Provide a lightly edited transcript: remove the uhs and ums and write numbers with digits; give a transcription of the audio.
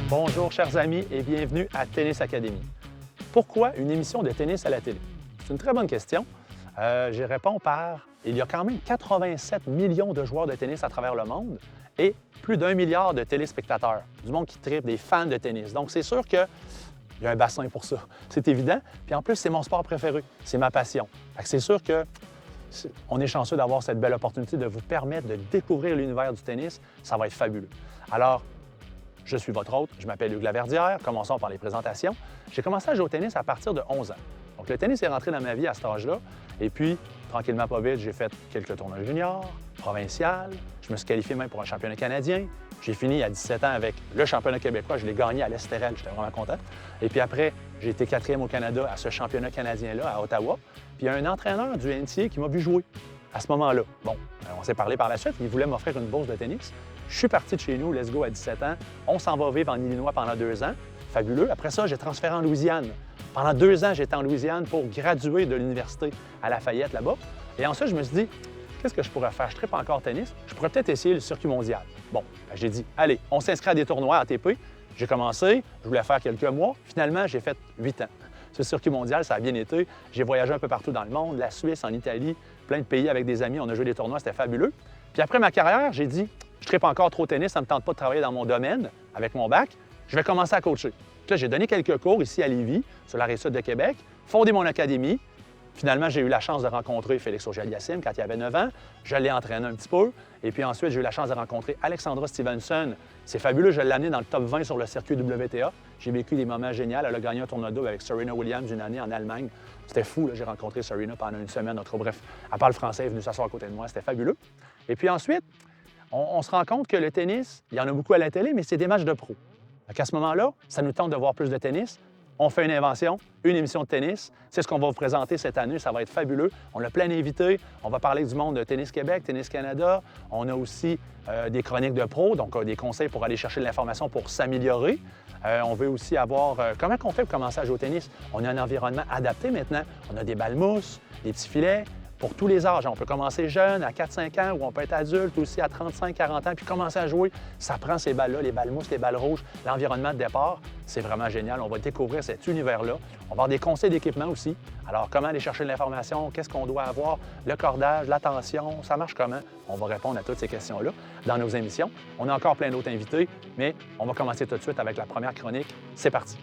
Bonjour chers amis et bienvenue à Tennis Academy. Pourquoi une émission de tennis à la télé? C'est une très bonne question. J'y réponds par il y a quand même 87 millions de joueurs de tennis à travers le monde et plus d'1 milliard de téléspectateurs, du monde qui tripe, des fans de tennis. Donc c'est sûr qu'il y a un bassin pour ça, c'est évident. Puis en plus, c'est mon sport préféré, c'est ma passion. Fait que c'est sûr qu'on est chanceux d'avoir cette belle opportunité de vous permettre de découvrir l'univers du tennis. Ça va être fabuleux. Alors, je suis votre hôte, je m'appelle Hugues Laverdière. Commençons par les présentations. J'ai commencé à jouer au tennis à partir de 11 ans. Donc, le tennis est rentré dans ma vie à cet âge-là. Et puis, tranquillement, pas vite, j'ai fait quelques tournois juniors, provinciales. Je me suis qualifié même pour un championnat canadien. J'ai fini à 17 ans avec le championnat québécois. Je l'ai gagné à l'Estérel. J'étais vraiment content. Et puis après, j'ai été 4e au Canada à ce championnat canadien-là, à Ottawa. Puis il y a un entraîneur du NCAA qui m'a vu jouer à ce moment-là. Bon, on s'est parlé par la suite. Il voulait m'offrir une bourse de tennis. Je suis parti de chez nous, let's go, à 17 ans. On s'en va vivre en Illinois pendant 2 ans. Fabuleux. Après ça, j'ai transféré en Louisiane. Pendant 2 ans, j'étais en Louisiane pour graduer de l'université à Lafayette, là-bas. Et ensuite, je me suis dit, qu'est-ce que je pourrais faire? Je tripe encore tennis. Je pourrais peut-être essayer le circuit mondial. Bon, j'ai dit, allez, on s'inscrit à des tournois ATP. J'ai commencé, je voulais faire quelques mois. Finalement, j'ai fait 8 ans. Ce circuit mondial, ça a bien été. J'ai voyagé un peu partout dans le monde, la Suisse, en Italie, plein de pays avec des amis. On a joué des tournois, c'était fabuleux. Puis après ma carrière, j'ai dit, je tripe encore trop tennis, ça ne me tente pas de travailler dans mon domaine avec mon bac. Je vais commencer à coacher. Puis là, j'ai donné quelques cours ici à Lévis, sur la Rive-Sud de Québec, fondé mon académie. Finalement, j'ai eu la chance de rencontrer Félix Auger-Aliassime quand il avait 9 ans. Je l'ai entraîné un petit peu. Et puis ensuite, j'ai eu la chance de rencontrer Alexandra Stevenson. C'est fabuleux, je l'ai amenée dans le top 20 sur le circuit WTA. J'ai vécu des moments géniaux. Elle a gagné un tournoi double avec Serena Williams une année en Allemagne. C'était fou, là. J'ai rencontré Serena pendant une semaine. Bref, elle parle français, elle est venue s'asseoir à côté de moi. C'était fabuleux. Et puis ensuite, on se rend compte que le tennis, il y en a beaucoup à la télé, mais c'est des matchs de pro. Donc à ce moment-là, ça nous tente de voir plus de tennis. On fait une invention, une émission de tennis. C'est ce qu'on va vous présenter cette année. Ça va être fabuleux. On a plein d'invités. On va parler du monde de Tennis Québec, Tennis Canada. On a aussi des chroniques de pros, donc des conseils pour aller chercher de l'information pour s'améliorer. On veut aussi avoir comment on fait pour commencer à jouer au tennis. On a un environnement adapté maintenant. On a des balles mousses, des petits filets. Pour tous les âges. On peut commencer jeune, à 4-5 ans, ou on peut être adulte aussi à 35-40 ans, puis commencer à jouer. Ça prend ces balles-là, les balles mousses, les balles rouges, l'environnement de départ. C'est vraiment génial. On va découvrir cet univers-là. On va avoir des conseils d'équipement aussi. Alors, comment aller chercher de l'information? Qu'est-ce qu'on doit avoir? Le cordage, la tension, ça marche comment? On va répondre à toutes ces questions-là dans nos émissions. On a encore plein d'autres invités, mais on va commencer tout de suite avec la première chronique. C'est parti!